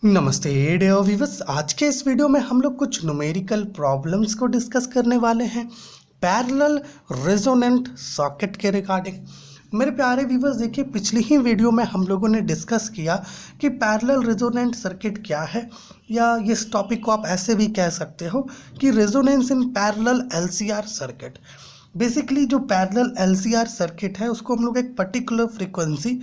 नमस्ते dear viewers. आज के इस वीडियो में हम लोग कुछ न्यूमेरिकल प्रॉब्लम्स को डिस्कस करने वाले हैं पैरेलल रेजोनेंट सॉकेट के रिगार्डिंग। मेरे प्यारे व्यूअर्स, देखिए पिछली ही वीडियो में हम लोगों ने डिस्कस किया कि पैरेलल रेजोनेंट सर्किट क्या है, या इस टॉपिक को आप ऐसे भी कह सकते हो कि resonance in parallel LCR circuit. Basically जो पैरेलल एलसीआर सर्किट है उसको हम लोग एक पर्टिकुलर फ्रीक्वेंसी,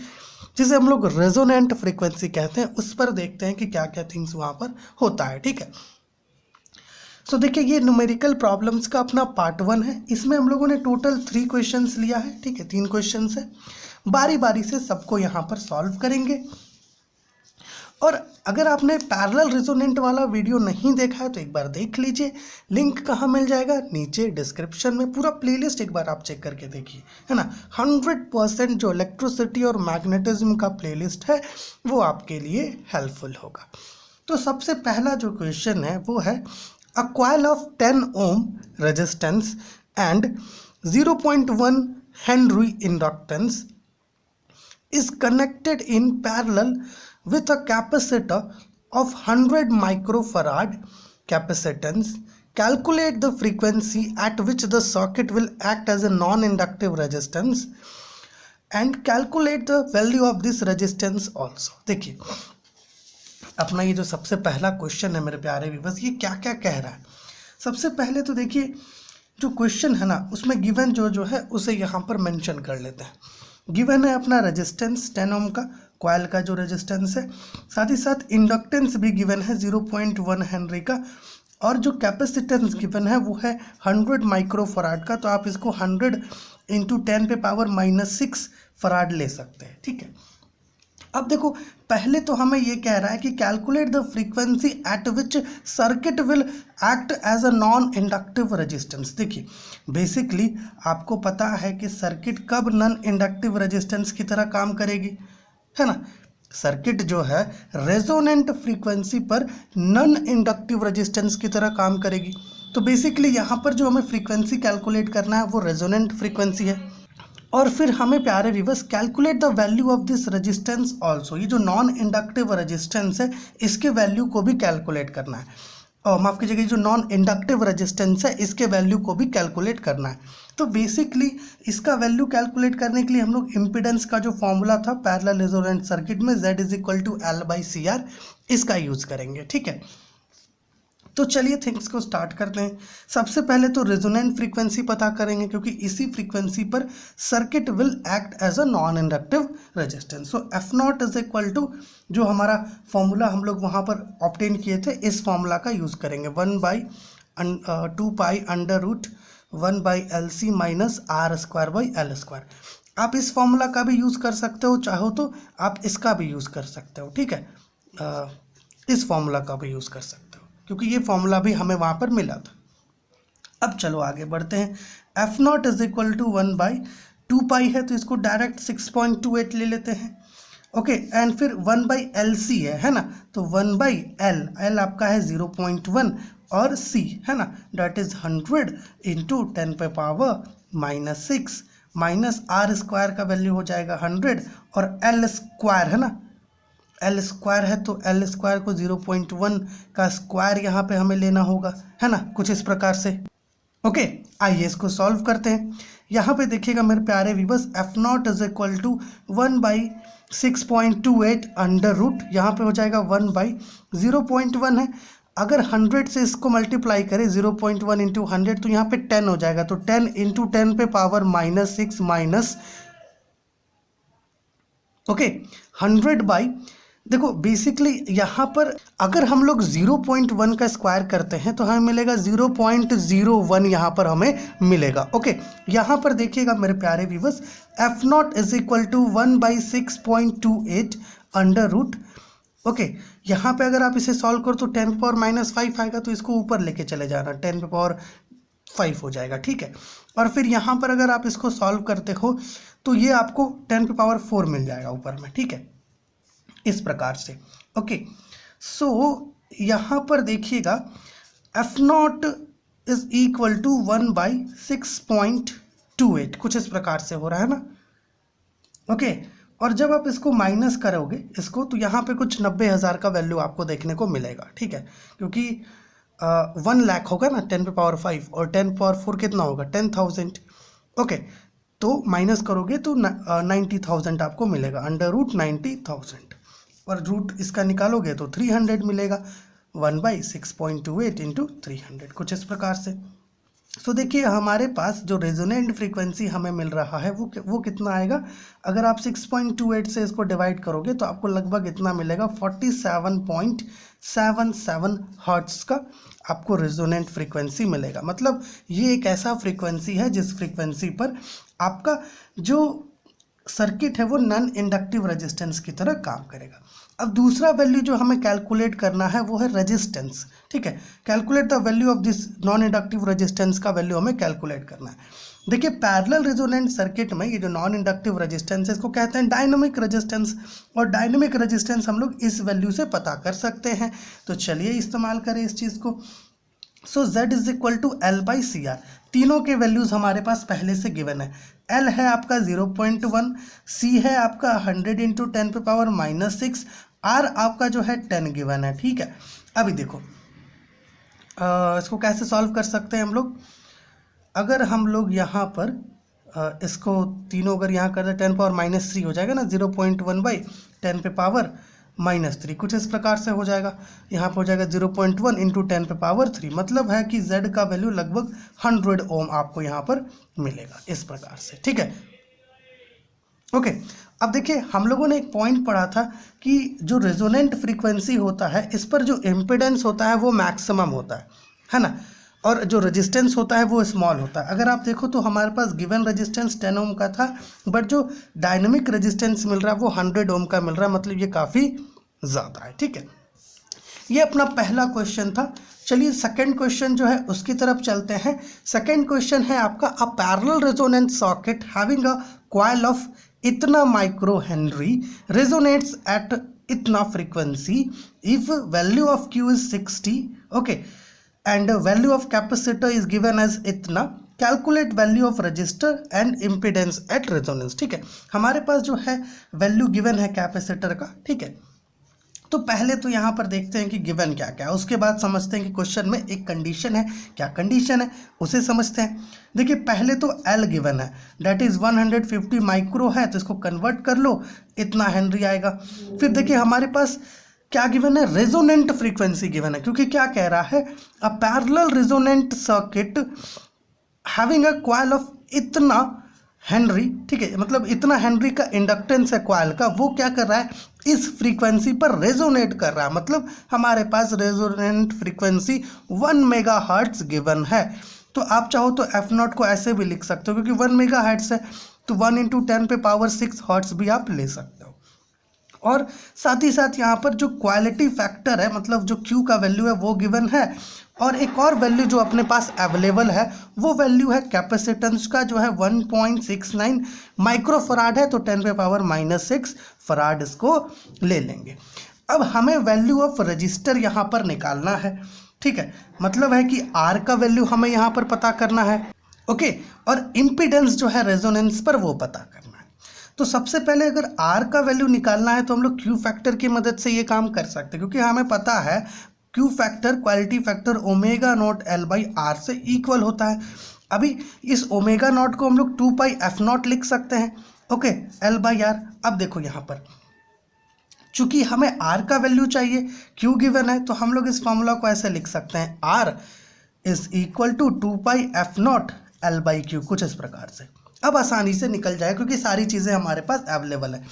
जिसे हम लोग रेजोनेंट फ्रीक्वेंसी कहते हैं, उस पर देखते हैं कि क्या क्या थिंग्स वहाँ पर होता है। ठीक है, सो देखिए ये न्यूमेरिकल प्रॉब्लम्स का अपना पार्ट 1 है। इसमें हम लोगों ने टोटल 3 क्वेश्चंस लिया है। ठीक है, 3 क्वेश्चंस है, बारी बारी से सबको यहाँ पर सॉल्व करेंगे। और अगर आपने पैरेलल रेजोनेंट वाला वीडियो नहीं देखा है तो एक बार देख लीजिए। लिंक कहाँ मिल जाएगा? नीचे डिस्क्रिप्शन में। पूरा प्लेलिस्ट एक बार आप चेक करके देखिए, है ना। 100% जो इलेक्ट्रिसिटी और मैग्नेटिज्म का प्लेलिस्ट है वो आपके लिए हेल्पफुल होगा। तो सबसे पहला जो क्वेश्चन है वो है a coil of 10 ohm resistance and 0.1 Henry inductance is connected in parallel with a capacitor of 100 microfarad capacitance. Calculate the frequency at which the circuit will act as a non-inductive resistance and calculate the value of this resistance also. देखिए अपना ये जो सबसे पहला question है मेरे प्यारे viewers, ये क्या क्या कह रहा है। सबसे पहले तो देखिए जो क्वेश्चन है ना उसमें गिवन जो है उसे यहाँ पर मेंशन कर लेते हैं। गिवन है अपना रेजिस्टेंस 10 ओम का, कॉइल का जो रेजिस्टेंस है, साथ ही साथ इंडक्टेंस भी गिवन है 0.1 हेनरी का, और जो कैपेसिटेंस गिवन है वो है 100 माइक्रोफराड का। तो आप इसको 100 इंटू 10 पे पावर -6 फराड ले सकते हैं। ठीक है, अब देखो पहले तो हमें ये कह रहा है कि calculate the frequency at which circuit will act as a non inductive resistance. देखिए बेसिकली आपको पता है कि सर्किट कब नॉन इंडक्टिव रेजिस्टेंस की तरह काम करेगी, है ना। सर्किट जो है रेजोनेंट फ्रीक्वेंसी पर नॉन इंडक्टिव रेजिस्टेंस की तरह काम करेगी। तो बेसिकली यहाँ पर जो हमें फ्रीक्वेंसी कैलकुलेट करना है वो रेजोनेंट फ्रीक्वेंसी है। और फिर हमें प्यारे viewers calculate the value of this resistance also. ये जो नॉन इंडक्टिव रेजिस्टेंस है इसके वैल्यू को भी कैलकुलेट करना है, और माफ़ कीजिएगा जो नॉन इंडक्टिव रेजिस्टेंस है इसके वैल्यू को भी कैलकुलेट करना है। तो बेसिकली इसका वैल्यू कैलकुलेट करने के लिए हम लोग इम्पिडेंस का जो फॉर्मूला था पैरेलल रेजोनेंट सर्किट में Z=L/CR, इसका यूज़ करेंगे। ठीक है, तो चलिए थिंग्स को स्टार्ट करते हैं। सबसे पहले तो रेजोनेंट फ्रीक्वेंसी पता करेंगे, क्योंकि इसी फ्रीक्वेंसी पर circuit will act as a non inductive resistance. So F0 जो हमारा फॉर्मूला हम लोग वहाँ पर ऑब्टेन किए थे, इस फॉर्मूला का यूज़ करेंगे 1/2π√1/LC माइनस R² आप इस फॉर्मूला का भी यूज़ कर सकते हो, चाहो तो आप इसका भी यूज़ कर सकते हो। ठीक है, इस फॉर्मूला का भी यूज़ कर सकते हो क्योंकि ये फॉर्मूला भी हमें वहाँ पर मिला था। अब चलो आगे बढ़ते हैं। F0 1/2π है तो इसको डायरेक्ट 6.28 ले लेते हैं। ओके, एंड फिर 1/LC है ना, तो 1/L आपका है 0.1 और C है ना डेट इज 100 इंटू 10 पे पावर -6 माइनस R² का वैल्यू हो जाएगा 100 और L² है ना, L² है तो L² को 0.1 का स्क्वायर यहाँ पे हमें लेना होगा, है ना, कुछ इस प्रकार से। ओके, आइए इसको सॉल्व करते हैं। यहाँ पे देखिएगा मेरे प्यारे व्यूअर्स, F0 1/6.28 अंडर रूट, यहाँ पे हो जाएगा 1/0.1 है। अगर 100 से इसको मल्टीप्लाई करें 0.1 इंटू 100 तो यहाँ पे 10 हो जाएगा, तो 10 इंटू 10 पे पावर -6 माइनस 100 बाई, देखो बेसिकली यहाँ पर अगर हम लोग 0.1 का स्क्वायर करते हैं तो हमें मिलेगा 0.01 यहाँ पर हमें मिलेगा। ओके, यहाँ पर देखिएगा मेरे प्यारे viewers, F0 1/6.28 under root. Okay, यहाँ पे अगर आप इसे सॉल्व करो तो 10 पावर -5 आएगा, तो इसको ऊपर लेके चले जाना, 10 पावर 5 हो जाएगा। ठीक है, और फिर यहाँ पर अगर आप इसको सॉल्व करते हो तो ये आपको 10 पावर 4 मिल जाएगा ऊपर में। ठीक है, इस प्रकार से। ओके, सो यहाँ पर देखिएगा F0 इज इक्वल टू 1/6.28, कुछ इस प्रकार से हो रहा है ना। ओके, और जब आप इसको माइनस करोगे इसको, तो यहाँ पे कुछ 90,000 का वैल्यू आपको देखने को मिलेगा, ठीक है, क्योंकि 1 लाख होगा ना 10⁵ और 10⁴ कितना होगा 10,000। ओके, तो माइनस करोगे तो 90,000 आपको मिलेगा, √90,000, और रूट इसका निकालोगे तो 300 मिलेगा, 1/6.28 इंटू 300, कुछ इस प्रकार से। सो देखिए हमारे पास जो रेजोनेंट फ्रीक्वेंसी हमें मिल रहा है वो कितना आएगा, अगर आप 6.28 से इसको डिवाइड करोगे तो आपको लगभग इतना मिलेगा 47.77 हर्ट्ज का आपको रेजोनेंट फ्रीक्वेंसी मिलेगा। मतलब ये एक ऐसा फ्रीक्वेंसी है जिस फ्रीक्वेंसी पर आपका जो सर्किट है वो नॉन इंडक्टिव रेजिस्टेंस की तरह काम करेगा। अब दूसरा वैल्यू जो हमें कैलकुलेट करना है वो है रेजिस्टेंस, ठीक है, calculate the value of this non inductive resistance का वैल्यू हमें कैलकुलेट करना है। देखिए पैरेलल रेजोनेंट सर्किट में ये जो नॉन इंडक्टिव रेजिस्टेंस है इसको कहते हैं डायनामिक रेजिस्टेंस, और डायनामिक रेजिस्टेंस हम लोग इस वैल्यू से पता कर सकते हैं। तो चलिए इस्तेमाल करें इस चीज़ को। सो Z = L/CR, तीनों के वैल्यूज़ हमारे पास पहले से गिवन है। L है आपका 0.1, C है आपका 100 × 10⁻⁻6, R आपका जो है 10 गिवन है, ठीक है। अभी देखो इसको कैसे सॉल्व कर सकते हैं हम लोग। अगर हम लोग यहाँ पर इसको तीनों अगर यहाँ कर दे 10⁻³ हो जाएगा ना, 0.1/10⁻³ कुछ इस प्रकार से हो जाएगा। यहाँ पर हो जाएगा 0.1 × 10⁻3, मतलब है कि Z का वैल्यू लगभग 100 ओम आपको यहाँ पर मिलेगा इस प्रकार से, ठीक है। ओके, अब देखिए हम लोगों ने एक पॉइंट पढ़ा था कि जो रेजोनेंट फ्रीक्वेंसी होता है इस पर जो इम्पिडेंस होता है वो मैक्सिमम होता है ना, और जो रेजिस्टेंस होता है वो स्मॉल होता है। अगर आप देखो तो हमारे पास गिवन रेजिस्टेंस 10 ओम का था, बट जो डायनेमिक रेजिस्टेंस मिल रहा है वो 100 ओम का मिल रहा है, मतलब ये काफ़ी ज़्यादा है, ठीक है। ये अपना पहला क्वेश्चन था। चलिए सेकंड क्वेश्चन जो है उसकी तरफ चलते हैं। सेकंड क्वेश्चन है आपका, a parallel resonant socket having a coil of इतना माइक्रो हेनरी रेजोनेट्स एट इतना frequency if value of Q is 60, okay, and value of capacitor is given as इतना, calculate value of resistor and impedance at resonance, ठीक है। हमारे पास जो है value given है capacitor का, ठीक है। तो पहले तो यहाँ पर देखते हैं कि गिवन क्या क्या है, उसके बाद समझते हैं कि क्वेश्चन में एक कंडीशन है, क्या कंडीशन है उसे समझते हैं। देखिए पहले तो L गिवन है, डेट इज़ 150 माइक्रो है, तो इसको कन्वर्ट कर लो, इतना हेनरी आएगा। फिर देखिए हमारे पास क्या गिवन है, रेजोनेंट फ्रीक्वेंसी गिवन है, क्योंकि क्या कह रहा है, अ parallel resonant circuit having a coil of इतना हेनरी, ठीक है, मतलब इतना हेनरी का इंडक्टेंस है कॉइल का, वो क्या कर रहा है इस फ्रीक्वेंसी पर रेजोनेट कर रहा है, मतलब हमारे पास रेजोनेंट फ्रीक्वेंसी 1 मेगाहर्ट्ज गिवन है। तो आप चाहो तो F0 को ऐसे भी लिख सकते हो, क्योंकि 1 मेगाहर्ट्ज है तो 1 × 10⁻6 हर्ट्ज भी आप ले सकते हो। और साथ ही साथ यहाँ पर जो क्वालिटी फैक्टर है, मतलब जो Q का वैल्यू है वो गिवन है, और एक और वैल्यू जो अपने पास अवेलेबल है वो वैल्यू है कैपेसिटेंस का, जो है 1.69 माइक्रोफराड है, तो 10⁻⁻6 फराड इसको ले लेंगे। अब हमें वैल्यू ऑफ रजिस्टर यहाँ पर निकालना है, ठीक है, मतलब है कि R का वैल्यू हमें यहाँ पर पता करना है, ओके, और इम्पिडेंस जो है रेजोनेंस पर वो पता करना है। तो सबसे पहले अगर R का वैल्यू निकालना है तो हम लोग Q फैक्टर की मदद से ये काम कर सकते हैं, क्योंकि हमें पता है Q factor quality factor ω0 L/R से इक्वल होता है। अभी इस ω0 को हम लोग 2πf0 लिख सकते हैं, ओके, L/R। अब देखो यहाँ पर चूंकि हमें R का वैल्यू चाहिए, Q गिवन है, तो हम लोग इस फॉर्मूला को ऐसे लिख सकते हैं, R = 2πf0 L/Q, कुछ इस प्रकार से। अब आसानी से निकल जाए क्योंकि सारी चीज़ें हमारे पास अवेलेबल है।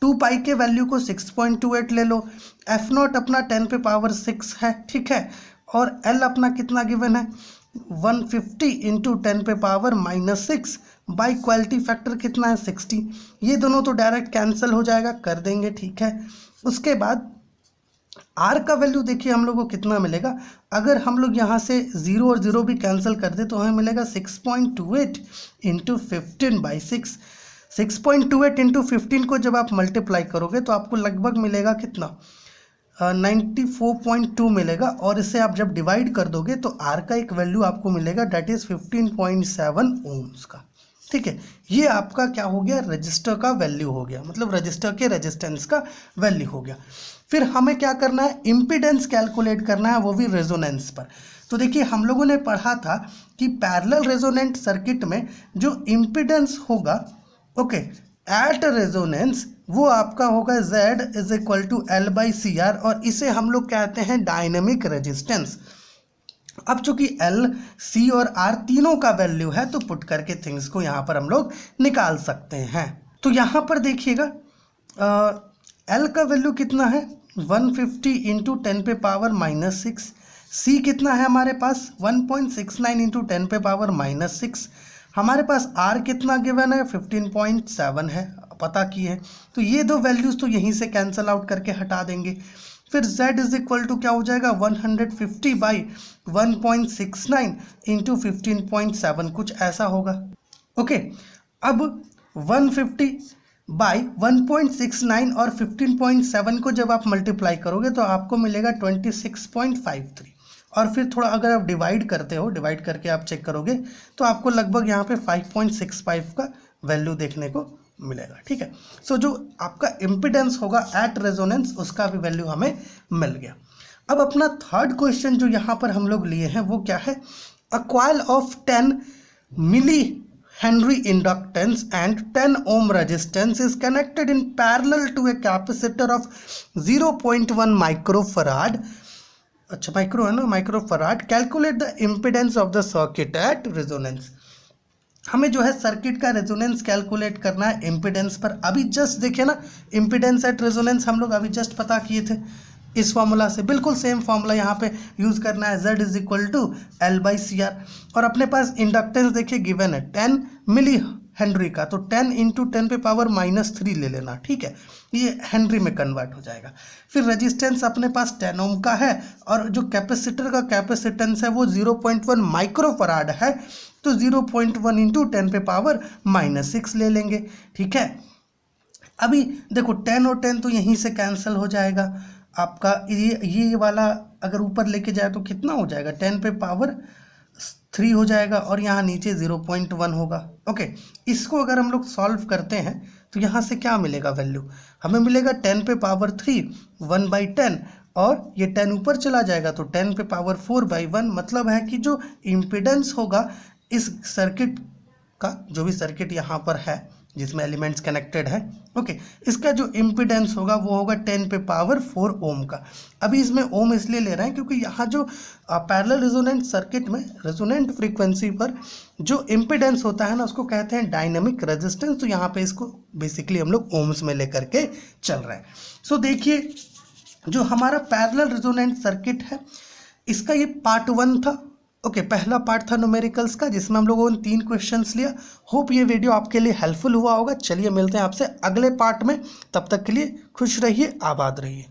2π के वैल्यू को 6.28 ले लो, F0 अपना 10⁻6 है, ठीक है, और L अपना कितना गिवन है 150 × 10⁻6 बाई क्वालिटी फैक्टर कितना है 60, ये दोनों तो डायरेक्ट कैंसिल हो जाएगा, कर देंगे, ठीक है। उसके बाद R का वैल्यू देखिए हम लोग को कितना मिलेगा, अगर हम लोग यहाँ से 0 और 0 भी कैंसिल कर दे तो हमें मिलेगा 6.28 × 15/6। 6.28 × 15 को जब आप मल्टीप्लाई करोगे तो आपको लगभग मिलेगा कितना 94.2 मिलेगा, और इससे आप जब डिवाइड कर दोगे तो R का एक वैल्यू आपको मिलेगा, डेट इज़ 15.7 ओम्स का, ठीक है, ये आपका क्या हो गया, रजिस्टर का वैल्यू हो गया, मतलब रजिस्टर के रेजिस्टेंस का वैल्यू हो गया। फिर हमें क्या करना है, इम्पीडेंस कैलकुलेट करना है, वो भी रेजोनेंस पर। तो देखिए हम लोगों ने पढ़ा था कि पैरेलल रेजोनेंट सर्किट में जो इम्पीडेंस होगा, ओके, एट रेजोनेंस, वो आपका होगा Z is equal to L/CR, और इसे हम लोग कहते हैं डायनेमिक रेजिस्टेंस। अब चूंकि L, C और R तीनों का वैल्यू है, तो पुट करके थिंग्स को यहाँ पर हम लोग निकाल सकते हैं। तो यहाँ पर देखिएगा L का वैल्यू कितना है, 150 इंटू 10 पे पावर -6। C कितना है हमारे पास, 1.69 इंटू 10 पे पावर -6। हमारे पास R कितना गिवन है, 15.7 है, पता की है। तो ये दो वैल्यूज़ तो यहीं से कैंसल आउट करके हटा देंगे। फिर Z इज इक्वल टू क्या हो जाएगा, 150 बाई 1.69 इंटू 15.7, कुछ ऐसा होगा। ओके, अब 150 बाई 1.69 और 15.7 को जब आप मल्टीप्लाई करोगे तो आपको मिलेगा 26.53, और फिर थोड़ा अगर आप डिवाइड करते हो, डिवाइड करके आप चेक करोगे तो आपको लगभग यहाँ पे 5.65 का वैल्यू देखने को मिलेगा। ठीक है, सो जो आपका इम्पिडेंस होगा एट रेजोनेंस, उसका भी वैल्यू हमें मिल गया। अब अपना थर्ड क्वेश्चन जो यहाँ पर हम लोग लिए हैं वो क्या है, a coil of 10 milli Henry inductance and 10 ohm resistance is connected in parallel to a capacitor of 0.1 microfarad, अच्छा माइक्रो है ना, microfarad. Calculate the impedance of the circuit at resonance. हमें जो है सर्किट का रेजोनेंस कैलकुलेट करना है impedance पर। अभी जस्ट देखिए ना, इम्पिडेंस एट रेजोनेंस हम लोग अभी जस्ट पता किए थे इस फॉर्मूला से, बिल्कुल सेम फॉर्मूला यहाँ पे यूज़ करना है, Z is equal to L/CR। और अपने पास इंडक्टेंस देखिए गिवन है 10 मिली हेनरी का, तो 10 इंटू 10 पे पावर -3 ले लेना। ठीक है, ये हेनरी में कन्वर्ट हो जाएगा। फिर रेजिस्टेंस अपने पास 10 ओम का है, और जो कैपेसिटर का कैपेसिटेंस है वो 0.1 माइक्रोफराड है, तो 0.1 इंटू 10 पे पावर -6 ले लेंगे। ठीक है, अभी देखो 10 और 10 तो यहीं से कैंसिल हो जाएगा आपका, ये वाला अगर ऊपर लेके जाए तो कितना हो जाएगा, 10 पे पावर 3 हो जाएगा, और यहाँ नीचे 0.1 होगा। ओके, इसको अगर हम लोग सॉल्व करते हैं तो यहाँ से क्या मिलेगा वैल्यू, हमें मिलेगा 10 पे पावर 3 1/10, और ये 10 ऊपर चला जाएगा तो 10 पे पावर 4/1। मतलब है कि जो इम्पिडेंस होगा इस सर्किट का, जो भी सर्किट यहाँ पर है जिसमें एलिमेंट्स कनेक्टेड है, ओके, इसका जो इम्पिडेंस होगा वो होगा 10 पे पावर 4 ओम का। अभी इसमें ओम इसलिए ले रहे हैं क्योंकि यहाँ जो पैरेलल रेजोनेंट सर्किट में रेजोनेंट फ्रीक्वेंसी पर जो इम्पिडेंस होता है ना, उसको कहते हैं डायनेमिक रेजिस्टेंस। तो यहाँ पे इसको बेसिकली हम लोग ओम्स में लेकर के चल रहे हैं। सो देखिए, जो हमारा पैरेलल रेजोनेंट सर्किट है, इसका ये पार्ट 1 था। ओके, पहला पार्ट था न्यूमेरिकल्स का, जिसमें हम लोगों ने 3 क्वेश्चंस लिया। होप ये वीडियो आपके लिए हेल्पफुल हुआ होगा। चलिए मिलते हैं आपसे अगले पार्ट में, तब तक के लिए खुश रहिए, आबाद रहिए।